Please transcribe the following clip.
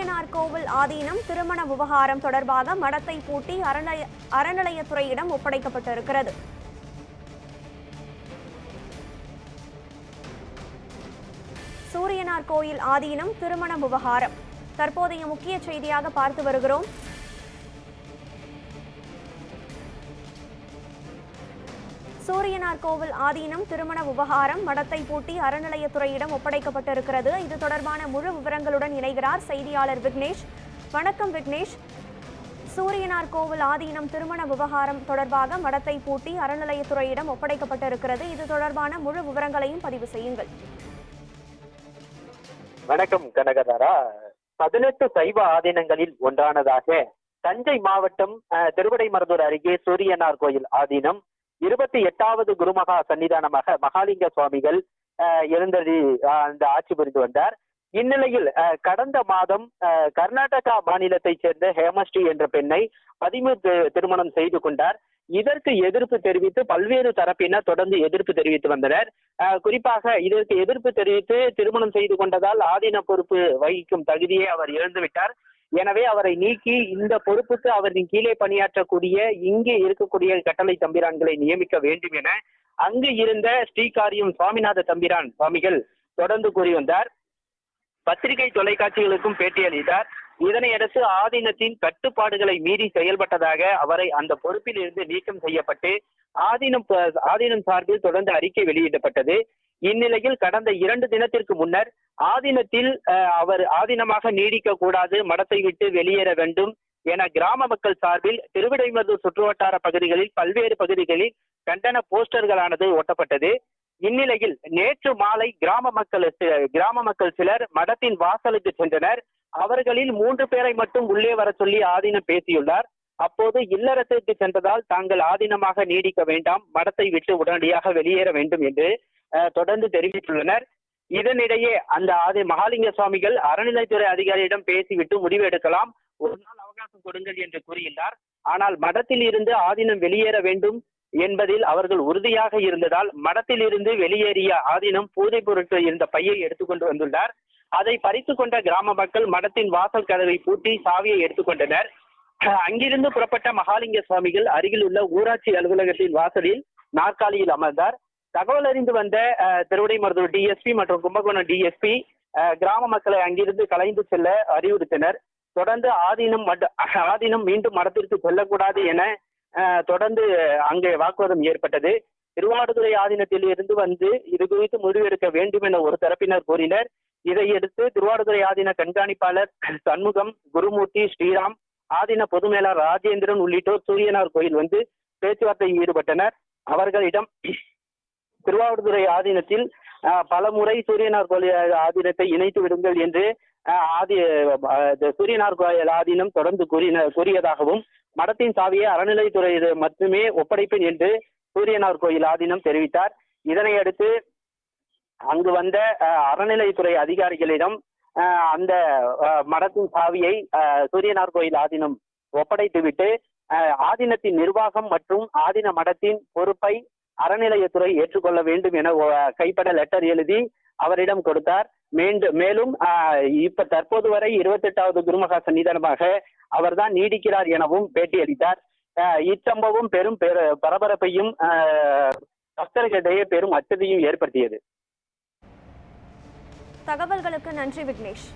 சூரியனார் கோவில் ஆதீனம் திருமண விவகாரம் தொடர்பாக மடத்தை பூட்டி அறநிலையத்துறையிடம் ஒப்படைக்கப்பட்டிருக்கிறது. சூரியனார் கோயில் ஆதீனம் திருமண விவகாரம் தற்போதைய முக்கிய செய்தியாக பார்த்து வருகிறோம். சூரியனார் கோவில் ஆதீனம் திருமண விவகாரம் மடத்தை பூட்டி அறநிலையத்துறையிடம் ஒப்படைக்கப்பட்டிருக்கிறது. இது தொடர்பான முழு விவரங்களுடன் இணைகிறார் செய்தியாளர் விக்னேஷ். வணக்கம் விக்னேஷ். சூரியனார் கோவில் ஆதீனம் திருமண விவகாரம் தொடர்பாக மடத்தை பூட்டி அறநிலையத்துறையிடம் ஒப்படைக்கப்பட்டிருக்கிறது. இது தொடர்பான முழு விவரங்களையும் பதிவு செய்யுங்கள். வணக்கம் கனகதாரா. 18 சைவ ஆதீனங்களில் ஒன்றானதாக தஞ்சை மாவட்டம் திருவிடைமருதூர் அருகே சூரியனார் கோயில் ஆதீனம் 28வது குருமகா சன்னிதானமாக மகாலிங்க சுவாமிகள் எழுந்தருளி அந்த ஆட்சி புரிந்து வந்தார். இந்நிலையில் கடந்த மாதம் கர்நாடகா மாநிலத்தைச் சேர்ந்த ஹேமஸ்ரீ என்ற பெண்ணை 13 திருமணம் செய்து கொண்டார். இதற்கு எதிர்ப்பு தெரிவித்து பல்வேறு தரப்பினர் தொடர்ந்து எதிர்ப்பு தெரிவித்து வந்தனர். குறிப்பாக இதற்கு எதிர்ப்பு தெரிவித்து திருமணம் செய்து கொண்டதால் ஆதீன பொறுப்பு வகிக்கும் தகுதியை அவர் இழந்துவிட்டார். எனவே அவரை நீக்கி இந்த பொறுப்புக்கு அவரின் கீழே பணியாற்றக்கூடிய இங்கே இருக்கக்கூடிய கட்டளை தம்பிரான்களை நியமிக்க வேண்டும் என அங்கு இருந்த ஸ்ரீகாரியம் சுவாமிநாத தம்பிரான் சுவாமிகள் தொடர்ந்து கூறி வந்தார். பத்திரிகை தொலைக்காட்சிகளுக்கும் பேட்டியளித்தார். இதனையடுத்து ஆதீனத்தின் கட்டுப்பாடுகளை மீறி செயல்பட்டதாக அவரை அந்த பொறுப்பில் இருந்து நீக்கம் செய்யப்பட்டு ஆதீனம் சார்பில் தொடர்ந்து அறிக்கை வெளியிடப்பட்டது. இந்நிலையில் கடந்த 2 தினத்திற்கு முன்னர் ஆதீனத்தில் அவர் ஆதீனமாக நீடிக்க கூடாது, மடத்தை விட்டு வெளியேற வேண்டும் என கிராம மக்கள் சார்பில் திருவிடைமருதூர் சுற்றுவட்டார பகுதிகளில் பல்வேறு பகுதிகளில் கண்டன போஸ்டர்களானது ஒட்டப்பட்டது. இந்நிலையில் நேற்று மாலை கிராம மக்கள் சிலர் மடத்தின் வாசலுக்கு சென்றனர். அவர்களில் 3 பேரை மட்டும் உள்ளே வர சொல்லி ஆதீனம் பேசியுள்ளார். அப்போது இல்லறத்திற்கு சென்றதால் தாங்கள் ஆதீனமாக நீடிக்க வேண்டாம், மடத்தை விட்டு உடனடியாக வெளியேற வேண்டும் என்று தொடர்ந்து தெரிவித்துள்ளனர். இதனிடையே அந்த மகாலிங்க சுவாமிகள் அறநிலைத்துறை அதிகாரியிடம் பேசிவிட்டு முடிவு எடுக்கலாம், ஒரு நாள் அவகாசம் கொடுங்கள் என்று கூறியுள்ளார். ஆனால் மடத்தில் இருந்து ஆதீனம் வெளியேற வேண்டும் என்பதில் அவர்கள் உறுதியாக இருந்ததால் மடத்தில் இருந்து வெளியேறிய ஆதீனம் பூஜை பொருட்கள் இருந்த பையை எடுத்துக்கொண்டு வந்துள்ளார். அதை பறித்து கொண்ட கிராம மக்கள் மடத்தின் வாசல் கதவை பூட்டி சாவியை எடுத்துக்கொண்டனர். அங்கிருந்து புறப்பட்ட மகாலிங்க சுவாமிகள் அருகில் உள்ள ஊராட்சி அலுவலகத்தின் வாசலில் நாற்காலியில் அமர்ந்தார். தகவல் அறிந்து வந்த திருவிடைமருதூர் டிஎஸ்பி மற்றும் கும்பகோணம் டிஎஸ்பி கிராம மக்களை அங்கிருந்து கலைந்து செல்ல அறிவுறுத்தினர். தொடர்ந்து ஆதீனம் மீண்டும் மடத்திற்கு செல்லக்கூடாது என தொடர்ந்து அங்கே வாக்குவாதம் ஏற்பட்டது. திருவாடுதுறை ஆதீனத்தில் இருந்து வந்து இது குறித்து முடிவெடுக்க வேண்டும் என ஒரு தரப்பினர் கூறினர். இதையடுத்து திருவாடுதுறை ஆதீன கண்காணிப்பாளர் சண்முகம், குருமூர்த்தி, ஸ்ரீராம், ஆதீன பொதுமேலாளர் ராஜேந்திரன் உள்ளிட்டோர் சூரியனார் கோயில் வந்து பேச்சுவார்த்தையில் ஈடுபட்டனர். அவர்களிடம் திருவாவடுதுறை ஆதீனத்தில் பலமுறை சூரியனார் கோயில் ஆதீனத்தை இணைத்து விடுங்கள் என்று சூரியனார் கோயில் ஆதீனம் தொடர்ந்து கூறியதாகவும் மடத்தின் சாவியை அறநிலைத்துறை மட்டுமே ஒப்படைப்பேன் என்று சூரியனார் கோயில் ஆதீனம் தெரிவித்தார். இதனையடுத்து அங்கு வந்த அறநிலைத்துறை அதிகாரிகளிடம் அந்த மடத்தின் சாவியை சூரியனார் கோயில் ஆதீனம் ஒப்படைத்துவிட்டு ஆதீனத்தின் நிர்வாகம் மற்றும் ஆதீன மடத்தின் பொறுப்பை அறநிலையத்துறை ஏற்றுக்கொள்ள வேண்டும் என கைப்பட லெட்டர் எழுதி அவரிடம் கொடுத்தார். மேலும் இப்ப தற்போது வரை 28வது குருமகா சன்னிதானமாக அவர்தான் நீடிக்கிறார் எனவும் பேட்டியளித்தார். இச்சம்பவம் பெரும் பரபரப்பையும் பக்தர்களிடையே பெரும் அச்சத்தையும் ஏற்படுத்தியது. தகவல்களுக்கு நன்றி விக்னேஷ்.